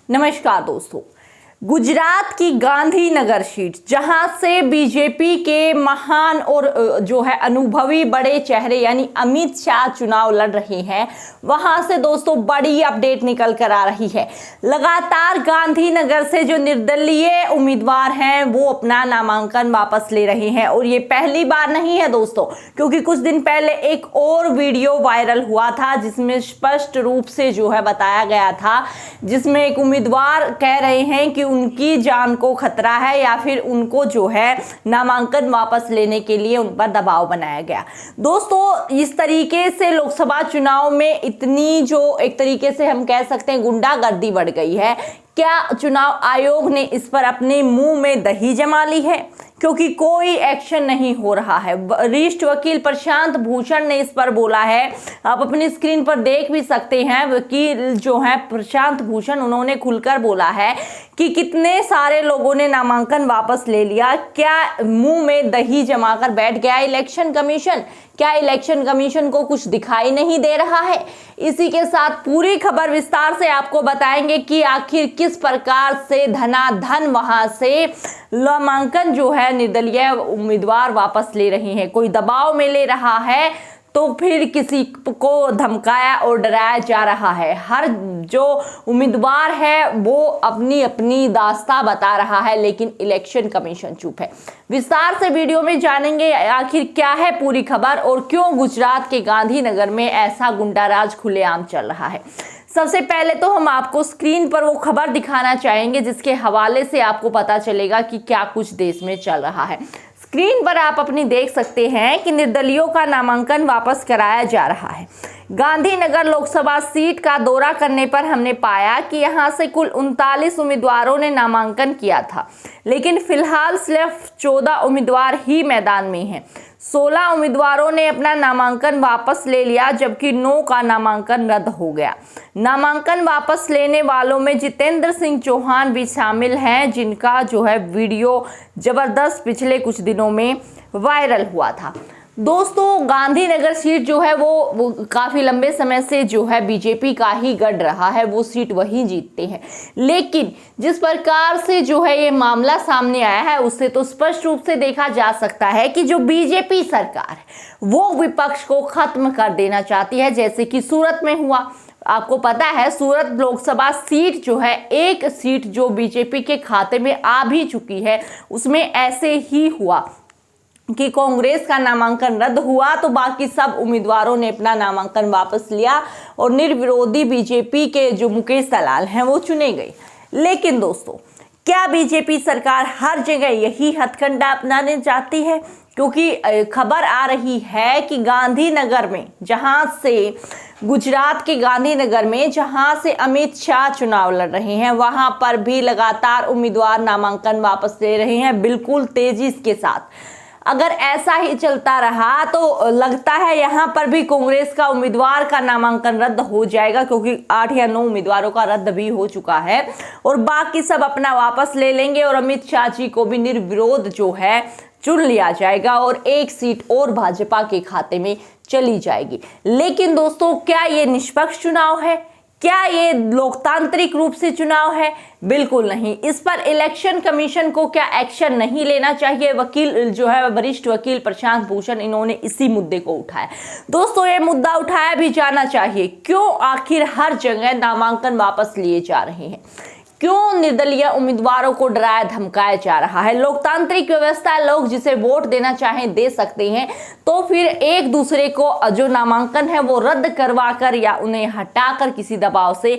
नमस्कार दोस्तों। गुजरात की गांधीनगर सीट, जहां से बीजेपी के महान और जो है अनुभवी बड़े चेहरे यानी अमित शाह चुनाव लड़ रहे हैं, वहां से दोस्तों बड़ी अपडेट निकल कर आ रही है। लगातार गांधीनगर से जो निर्दलीय उम्मीदवार हैं वो अपना नामांकन वापस ले रहे हैं और ये पहली बार नहीं है दोस्तों, क्योंकि कुछ दिन पहले एक और वीडियो वायरल हुआ था जिसमें स्पष्ट रूप से जो है बताया गया था, जिसमें एक उम्मीदवार कह रहे हैं कि उनकी जान को खतरा है या फिर उनको जो है नामांकन वापस लेने के लिए उन पर दबाव बनाया गया। दोस्तों, इस तरीके से लोकसभा चुनाव में इतनी जो एक तरीके से हम कह सकते हैं गुंडागर्दी बढ़ गई है, क्या चुनाव आयोग ने इस पर अपने मुंह में दही जमा ली है? क्योंकि कोई एक्शन नहीं हो रहा है। वरिष्ठ वकील प्रशांत भूषण ने इस पर बोला है, आप अपनी स्क्रीन पर देख भी सकते हैं। वकील जो है प्रशांत भूषण, उन्होंने खुलकर बोला है कि कितने सारे लोगों ने नामांकन वापस ले लिया, क्या मुंह में दही जमाकर बैठ गया इलेक्शन कमीशन? क्या इलेक्शन कमीशन को कुछ दिखाई नहीं दे रहा है? इसी के साथ पूरी खबर विस्तार से आपको बताएंगे कि आखिर किस प्रकार से धनाधन वहां से नामांकन जो है निर्दलीय उम्मीदवार वापस ले रहे हैं। कोई दबाव में ले रहा है तो फिर किसी को धमकाया और डराया जा रहा है। हर जो उम्मीदवार है वो अपनी अपनी दास्तां बता रहा है, लेकिन इलेक्शन कमीशन चुप है। विस्तार से वीडियो में जानेंगे आखिर क्या है पूरी खबर और क्यों गुजरात के गांधीनगर में ऐसा गुंडाराज खुलेआम चल रहा है। सबसे पहले तो हम आपको स्क्रीन पर वो खबर दिखाना चाहेंगे जिसके हवाले से आपको पता चलेगा कि क्या कुछ देश में चल रहा है। स्क्रीन पर आप अपनी देख सकते हैं कि निर्दलीयों का नामांकन वापस कराया जा रहा है। गांधीनगर लोकसभा सीट का दौरा करने पर हमने पाया कि यहां से कुल 39 उम्मीदवारों ने नामांकन किया था, लेकिन फिलहाल सिर्फ 14 उम्मीदवार ही मैदान में हैं। 16 उम्मीदवारों ने अपना नामांकन वापस ले लिया, जबकि 9 का नामांकन रद्द हो गया। नामांकन वापस लेने वालों में जितेंद्र सिंह चौहान भी शामिल हैं, जिनका जो है वीडियो जबरदस्त पिछले कुछ दिनों में वायरल हुआ था। दोस्तों, गांधीनगर सीट जो है वो काफ़ी लंबे समय से जो है बीजेपी का ही गढ़ रहा है, वो सीट वही जीतते हैं। लेकिन जिस प्रकार से जो है ये मामला सामने आया है, उससे तो स्पष्ट रूप से देखा जा सकता है कि जो बीजेपी सरकार है वो विपक्ष को खत्म कर देना चाहती है, जैसे कि सूरत में हुआ। आपको पता है सूरत लोकसभा सीट जो है, एक सीट जो बीजेपी के खाते में आ भी चुकी है, उसमें ऐसे ही हुआ कि कांग्रेस का नामांकन रद्द हुआ तो बाकी सब उम्मीदवारों ने अपना नामांकन वापस लिया और निर्विरोधी बीजेपी के जो मुकेश दलाल हैं वो चुने गए। लेकिन दोस्तों, क्या बीजेपी सरकार हर जगह यही हथकंडा अपनाने चाहती है? क्योंकि खबर आ रही है कि गांधीनगर में, जहां से गुजरात के गांधीनगर में जहां से अमित शाह चुनाव लड़ रहे हैं, वहां पर भी लगातार उम्मीदवार नामांकन वापस ले रहे हैं, बिल्कुल तेजी के साथ। अगर ऐसा ही चलता रहा तो लगता है यहाँ पर भी कांग्रेस का उम्मीदवार का नामांकन रद्द हो जाएगा, क्योंकि 8 या 9 उम्मीदवारों का रद्द भी हो चुका है और बाकी सब अपना वापस ले लेंगे और अमित शाह जी को भी निर्विरोध जो है चुन लिया जाएगा और एक सीट और भाजपा के खाते में चली जाएगी। लेकिन दोस्तों, क्या ये निष्पक्ष चुनाव है? क्या ये लोकतांत्रिक रूप से चुनाव है? बिल्कुल नहीं। इस पर इलेक्शन कमीशन को क्या एक्शन नहीं लेना चाहिए? वकील जो है वरिष्ठ वकील प्रशांत भूषण, इन्होंने इसी मुद्दे को उठाया। दोस्तों, ये मुद्दा उठाया भी जाना चाहिए। क्यों आखिर हर जगह नामांकन वापस लिए जा रहे हैं? क्यों निर्दलीय उम्मीदवारों को डराया धमकाया जा रहा है? लोकतांत्रिक व्यवस्था, लोग जिसे वोट देना चाहें दे सकते हैं, तो फिर एक दूसरे को जो नामांकन है वो रद्द करवा कर या उन्हें हटाकर किसी दबाव से,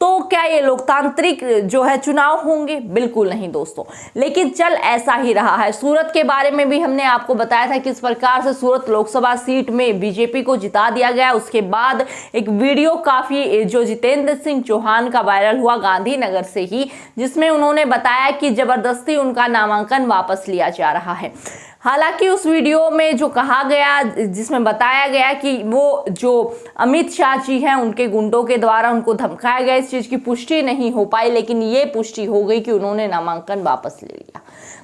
तो क्या ये लोकतांत्रिक जो है चुनाव होंगे? बिल्कुल नहीं दोस्तों। लेकिन चल ऐसा ही रहा है। सूरत के बारे में भी हमने आपको बताया था किस प्रकार से सूरत लोकसभा सीट में बीजेपी को जिता दिया गया। उसके बाद एक वीडियो काफी जो जितेंद्र सिंह चौहान का वायरल हुआ गांधीनगर से ही, जिसमें उन्होंने बताया कि जबरदस्ती उनका नामांकन वापस लिया जा रहा है। हालांकि उस वीडियो में जो कहा गया, जिसमें बताया गया कि वो जो अमित शाह जी हैं उनके गुंडों के द्वारा उनको धमकाया गया, इस चीज़ की पुष्टि नहीं हो पाई, लेकिन ये पुष्टि हो गई कि उन्होंने नामांकन वापस ले लिया।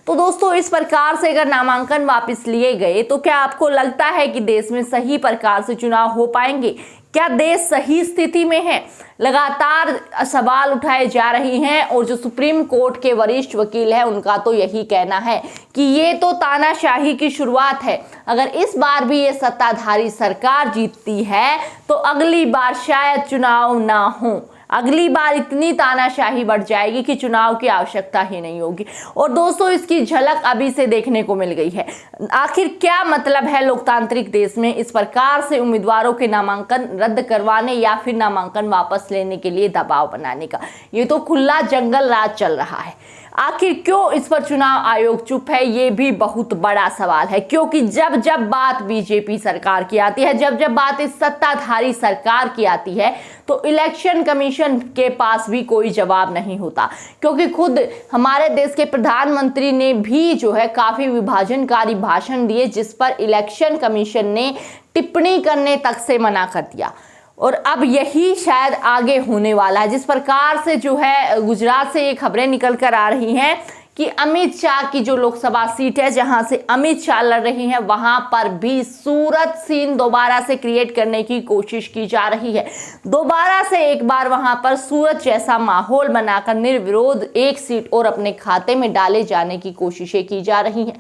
तो दोस्तों, इस प्रकार से अगर नामांकन वापस लिए गए तो क्या आपको लगता है कि देश में सही प्रकार से चुनाव हो पाएंगे? क्या देश सही स्थिति में है? लगातार सवाल उठाए जा रहे हैं और जो सुप्रीम कोर्ट के वरिष्ठ वकील हैं उनका तो यही कहना है कि ये तो तानाशाही की शुरुआत है। अगर इस बार भी ये सत्ताधारी सरकार जीतती है तो अगली बार शायद चुनाव ना हो, अगली बार इतनी तानाशाही बढ़ जाएगी कि चुनाव की आवश्यकता ही नहीं होगी। और दोस्तों, इसकी झलक अभी से देखने को मिल गई है। आखिर क्या मतलब है लोकतांत्रिक देश में इस प्रकार से उम्मीदवारों के नामांकन रद्द करवाने या फिर नामांकन वापस लेने के लिए दबाव बनाने का? ये तो खुला जंगल राज चल रहा है। आखिर क्यों इस पर चुनाव आयोग चुप है, ये भी बहुत बड़ा सवाल है। क्योंकि जब जब बात बीजेपी सरकार की आती है, जब जब बात इस सत्ताधारी सरकार की आती है, तो इलेक्शन कमीशन के पास भी कोई जवाब नहीं होता। क्योंकि खुद हमारे देश के प्रधानमंत्री ने भी जो है काफी विभाजनकारी भाषण दिए, जिस पर इलेक्शन कमीशन ने टिप्पणी करने तक से मना कर दिया। और अब यही शायद आगे होने वाला है। जिस प्रकार से जो है गुजरात से ये खबरें निकल कर आ रही हैं कि अमित शाह की जो लोकसभा सीट है जहां से अमित शाह लड़ रही हैं, वहां पर भी सूरत सीन दोबारा से क्रिएट करने की कोशिश की जा रही है। दोबारा से एक बार वहां पर सूरत जैसा माहौल बनाकर निर्विरोध एक सीट और अपने खाते में डाले जाने की कोशिशें की जा रही हैं।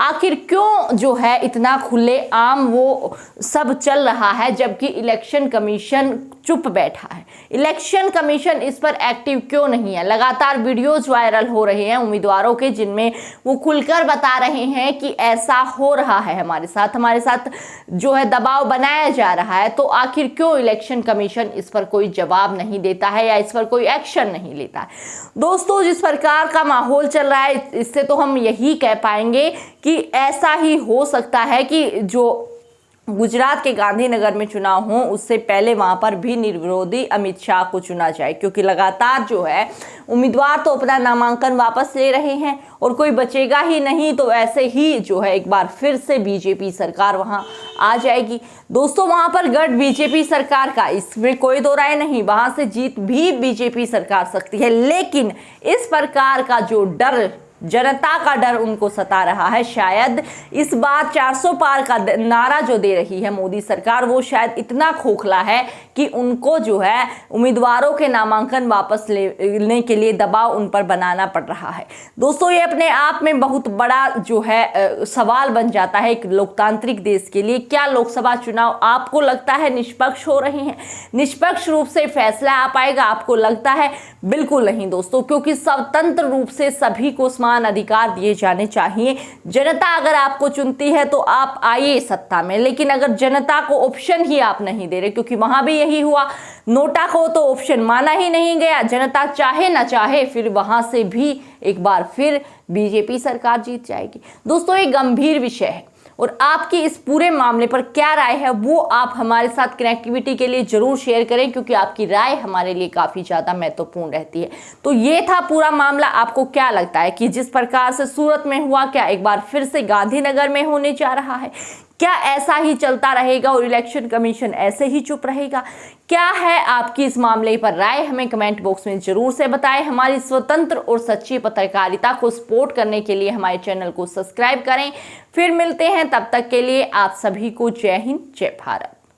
आखिर क्यों जो है इतना खुले आम वो सब चल रहा है, जबकि इलेक्शन कमीशन चुप बैठा है? इलेक्शन कमीशन इस पर एक्टिव क्यों नहीं है? लगातार वीडियोज वायरल हो रहे हैं उम्मीदवारों के, जिनमें वो खुलकर बता रहे हैं कि ऐसा हो रहा है हमारे साथ जो है दबाव बनाया जा रहा है। तो आखिर क्यों इलेक्शन कमीशन इस पर कोई जवाब नहीं देता है या इस पर कोई एक्शन नहीं लेता है? दोस्तों, जिस प्रकार का माहौल चल रहा है, इससे तो हम यही कह पाएंगे कि ऐसा ही हो सकता है कि जो गुजरात के गांधीनगर में चुनाव हो उससे पहले वहां पर भी निर्विरोधी अमित शाह को चुना जाए। क्योंकि लगातार जो है उम्मीदवार तो अपना नामांकन वापस ले रहे हैं और कोई बचेगा ही नहीं, तो ऐसे ही जो है एक बार फिर से बीजेपी सरकार वहां आ जाएगी। दोस्तों, वहां पर गढ़ बीजेपी सरकार का, इसमें कोई दो राय नहीं, वहां से जीत भी बीजेपी सरकार सकती है। लेकिन इस प्रकार का जो डर, जनता का डर उनको सता रहा है, शायद इस बार 400 पार का नारा जो दे रही है मोदी सरकार, वो शायद इतना खोखला है कि उनको जो है उम्मीदवारों के नामांकन वापस लेने के लिए दबाव उन पर बनाना पड़ रहा है। दोस्तों, ये अपने आप में बहुत बड़ा जो है सवाल बन जाता है एक लोकतांत्रिक देश के लिए। क्या लोकसभा चुनाव आपको लगता है निष्पक्ष हो रहे हैं? निष्पक्ष रूप से फैसला आ पाएगा आपको लगता है? बिल्कुल नहीं दोस्तों, क्योंकि स्वतंत्र रूप से सभी को अधिकार दिए जाने चाहिए। जनता अगर आपको चुनती है तो आप आइए सत्ता में, लेकिन अगर जनता को ऑप्शन ही आप नहीं दे रहे, क्योंकि वहां भी यही हुआ, नोटा को तो ऑप्शन माना ही नहीं गया, जनता चाहे ना चाहे फिर वहां से भी एक बार फिर बीजेपी सरकार जीत जाएगी। दोस्तों, ये गंभीर विषय है और आपकी इस पूरे मामले पर क्या राय है वो आप हमारे साथ कनेक्टिविटी के लिए जरूर शेयर करें, क्योंकि आपकी राय हमारे लिए काफी ज्यादा महत्वपूर्ण रहती है। तो ये था पूरा मामला। आपको क्या लगता है कि जिस प्रकार से सूरत में हुआ, क्या एक बार फिर से गांधीनगर में होने जा रहा है? क्या ऐसा ही चलता रहेगा और इलेक्शन कमीशन ऐसे ही चुप रहेगा? क्या है आपकी इस मामले पर राय? हमें कमेंट बॉक्स में जरूर से बताएं। हमारी स्वतंत्र और सच्ची पत्रकारिता को सपोर्ट करने के लिए हमारे चैनल को सब्सक्राइब करें। फिर मिलते हैं, तब तक के लिए आप सभी को जय हिंद, जय भारत।